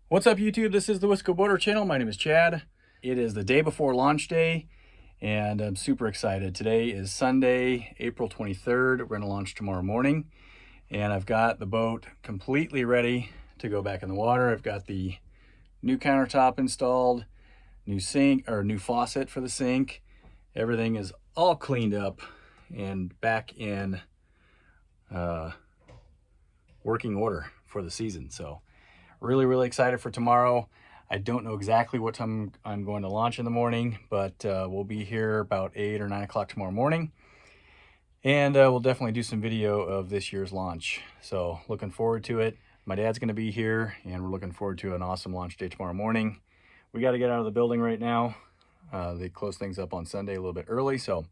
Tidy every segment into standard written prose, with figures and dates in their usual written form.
What's up, YouTube? This is the Wisco Boater channel. My name is Chad. It is the day before launch day, and I'm super excited. Today is Sunday, April 23rd. We're going to launch tomorrow morning, and I've got the boat completely ready to go back in the water. I've got the new countertop installed, new sink or new faucet for the sink. Everything is all cleaned up and back in working order for the season. So really excited for tomorrow. I don't know exactly what time I'm going to launch in the morning, but we'll be here about 8 or 9 o'clock tomorrow morning, and we'll definitely do some video of this year's launch. So looking forward to it. My dad's going to be here, and we're looking forward to an awesome launch day tomorrow morning. We got to get out of the building right now. They close things up on Sunday a little bit early, so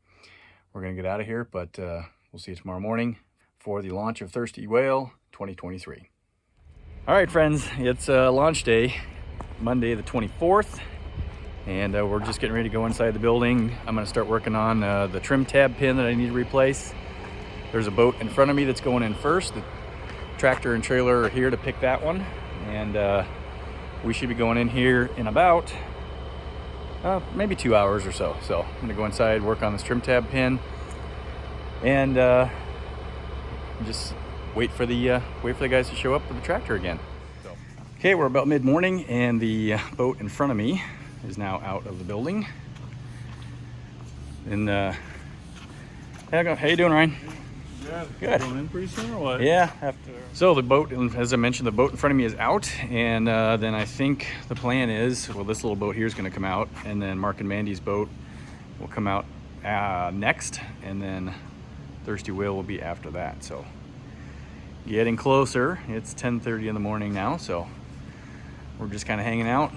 we're going to get out of here, but we'll see you tomorrow morning for the launch of Thirsty Whale 2023. All right, friends, it's launch day, Monday the 24th, and we're just getting ready to go inside the building. I'm going to start working on the trim tab pin that I need to replace. There's a boat in front of me that's going in first. The tractor and trailer are here to pick that one, and we should be going in here in about maybe 2 hours or so. So I'm going to go inside, work on this trim tab pin, and just wait for the guys to show up with the tractor again. Okay, we're about mid-morning, and the boat in front of me is now out of the building. And how you doing, Ryan? Good. Going in pretty soon or what? Yeah. So the boat, as I mentioned, the boat in front of me is out, and then I think the plan is, well, this little boat here is going to come out, and then Mark and Mandy's boat will come out next, and then Thirsty Whale will be after that. So getting closer. It's 10:30 in the morning now, so we're just kind of hanging out,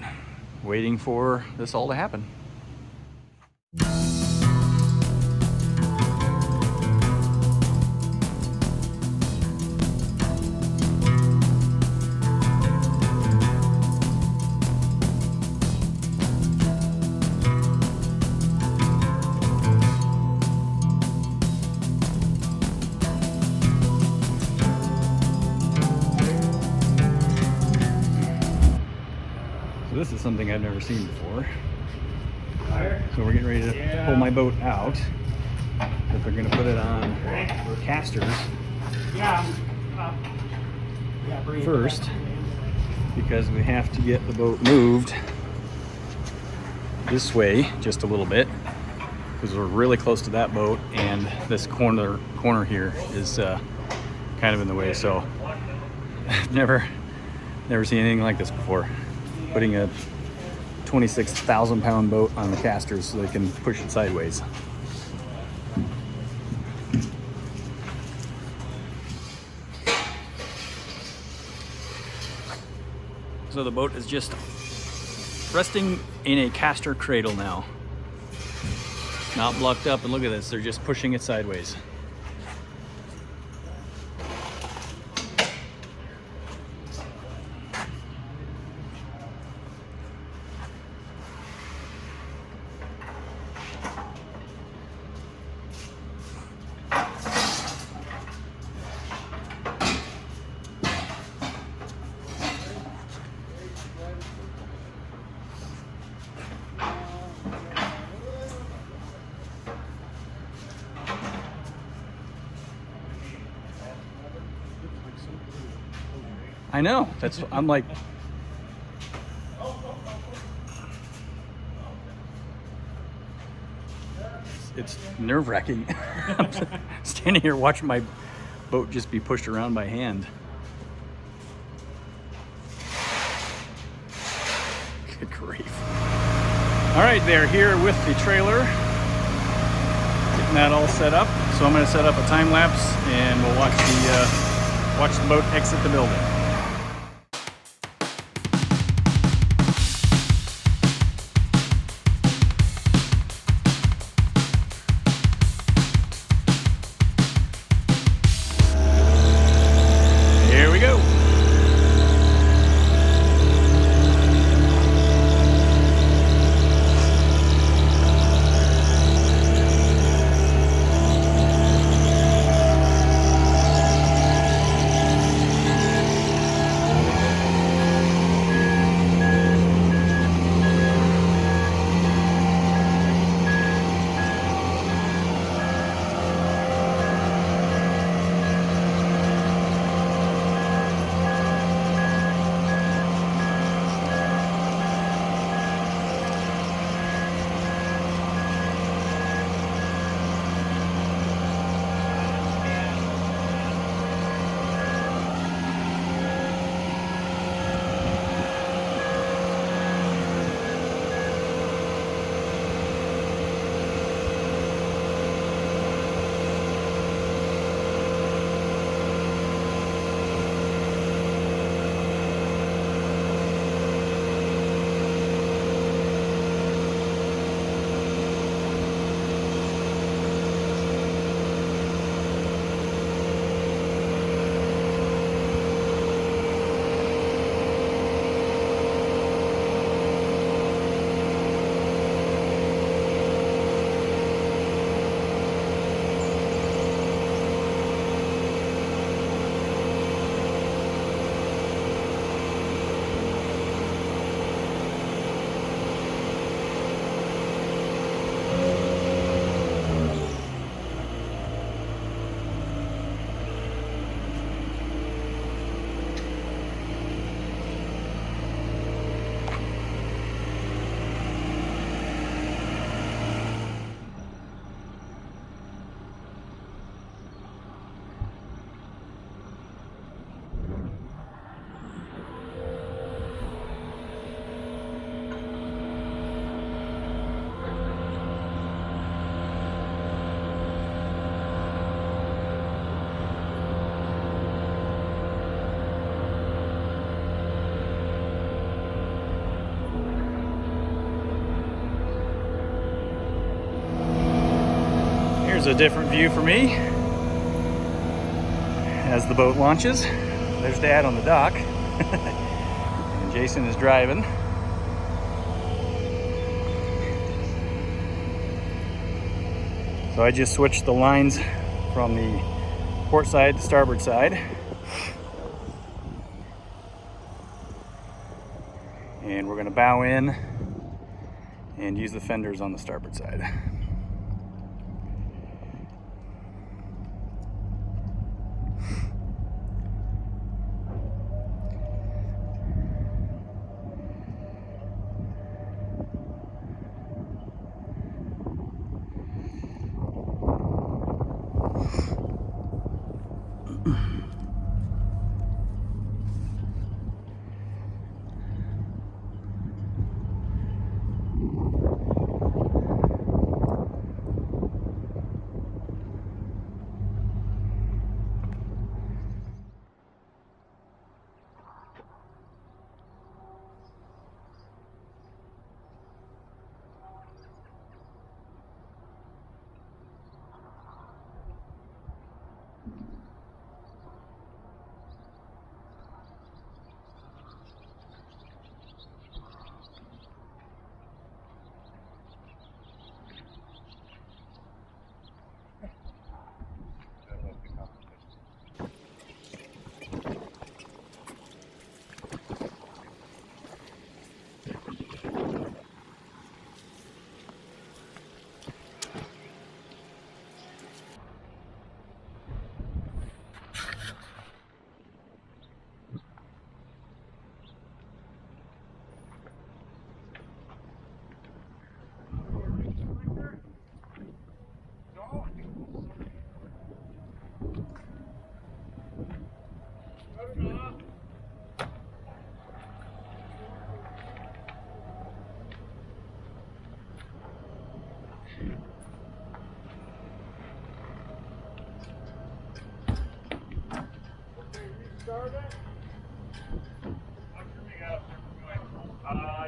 waiting for this all to happen. This is something I've never seen before. So we're getting ready to pull my boat out, but they're going to put it on casters first, because we have to get the boat moved this way just a little bit, because we're really close to that boat, and this corner here is kind of in the way. So I've never seen anything like this before. Putting a 26,000 pound boat on the casters so they can push it sideways. So the boat is just resting in a caster cradle now. Not blocked up, and look at this, they're just pushing it sideways. I know, I'm like, it's nerve-wracking. I'm standing here watching my boat just be pushed around by hand. Good grief. All right, they're here with the trailer, getting that all set up. So I'm gonna set up a time lapse, and we'll watch the boat exit the building. a different view for me as the boat launches. There's Dad on the dock and Jason is driving. So I just switched the lines from the port side to starboard side. And we're going to bow in and use the fenders on the starboard side.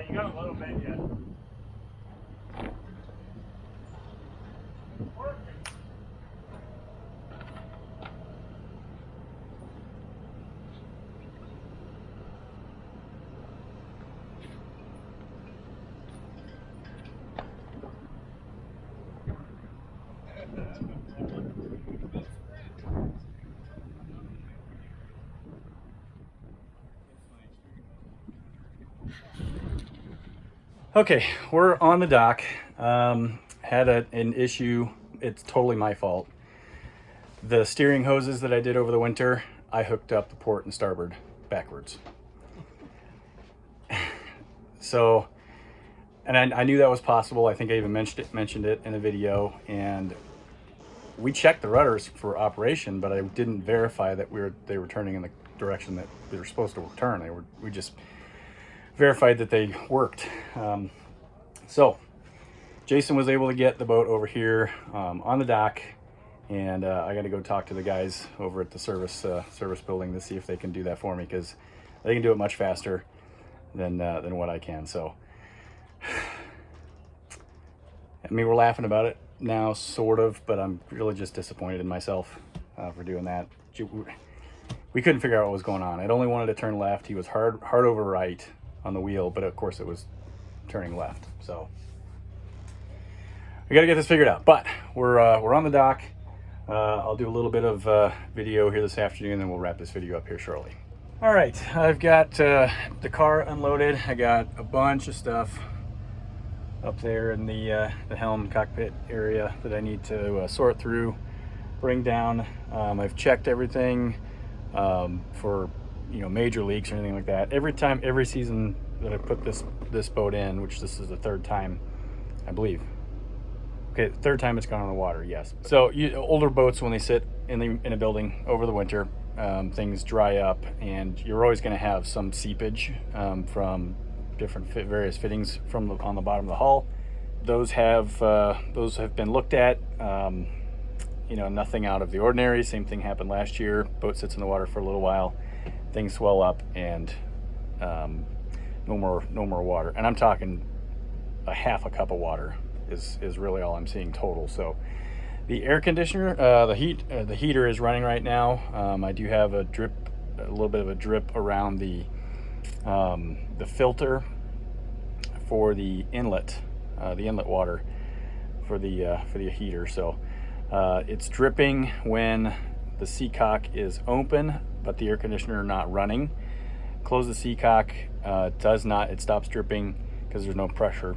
You got a little bit yet. Okay, we're on the dock. Had an issue. It's totally my fault. The steering hoses that I did over the winter, I hooked up the port and starboard backwards. So, and I knew that was possible. I think I even mentioned it in a video, and we checked the rudders for operation, but I didn't verify that they were turning in the direction that they were supposed to turn. We just verified that they worked. So Jason was able to get the boat over here on the dock, and I got to go talk to the guys over at the service building to see if they can do that for me, because they can do it much faster than what I can. So I mean, we're laughing about it now, sort of, but I'm really just disappointed in myself for doing that. We couldn't figure out what was going on. I'd only wanted to turn left. He was hard over right on the wheel, but of course it was turning left. So we got to get this figured out. But we're on the dock. I'll do a little bit of video here this afternoon, and then we'll wrap this video up here shortly. All right, I've got the car unloaded. I got a bunch of stuff up there in the helm cockpit area that I need to sort through, bring down. I've checked everything for major leaks or anything like that. Every season that I put this boat in, which this is the third time, I believe. Okay, third time it's gone on the water, yes. So older boats, when they sit in a building over the winter, things dry up, and you're always going to have some seepage from different various fittings on the bottom of the hull. Those have been looked at. Nothing out of the ordinary. Same thing happened last year. Boat sits in the water for a little while, things swell up, and no more water. And I'm talking a half a cup of water is really all I'm seeing total. So The air conditioner, the heater is running right now. I do have a little bit of a drip around the filter for the inlet water for the heater. So it's dripping when the seacock is open, but the air conditioner not running. Close the seacock, it stops dripping because there's no pressure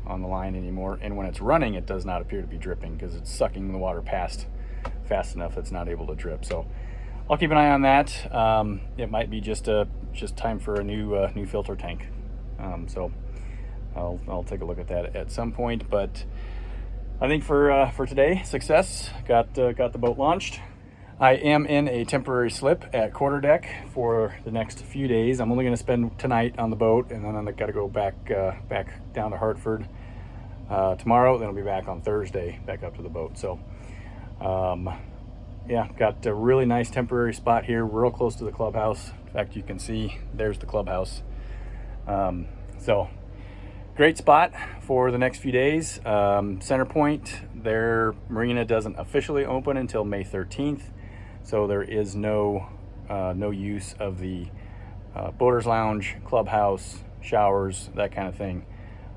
on the line anymore, and when it's running it does not appear to be dripping because it's sucking the water past fast enough it's not able to drip. So I'll keep an eye on that. It might be just time for a new filter tank. So I'll take a look at that at some point, but I think for today, success. Got the boat launched. I am in a temporary slip at quarterdeck for the next few days. I'm only going to spend tonight on the boat, and then I've got to go back down to Hartford tomorrow. Then I'll be back on Thursday, back up to the boat. So, yeah, got a really nice temporary spot here, real close to the clubhouse. In fact, you can see there's the clubhouse. So, great spot for the next few days. Center Point, their marina doesn't officially open until May 13th. So there is no use of the boaters lounge, clubhouse, showers, that kind of thing.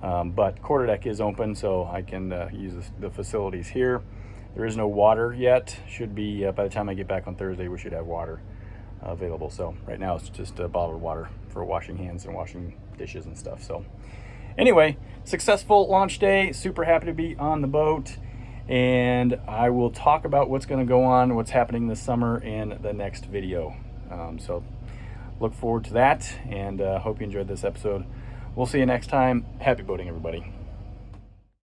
But quarterdeck is open, so I can use the facilities here. There is no water yet. Should be by the time I get back on Thursday, we should have water available. So right now it's just bottled water for washing hands and washing dishes and stuff. So anyway, successful launch day. Super happy to be on the boat. And I will talk about what's going to go on, what's happening this summer in the next video. So look forward to that, and hope you enjoyed this episode. We'll see you next time. Happy boating, everybody.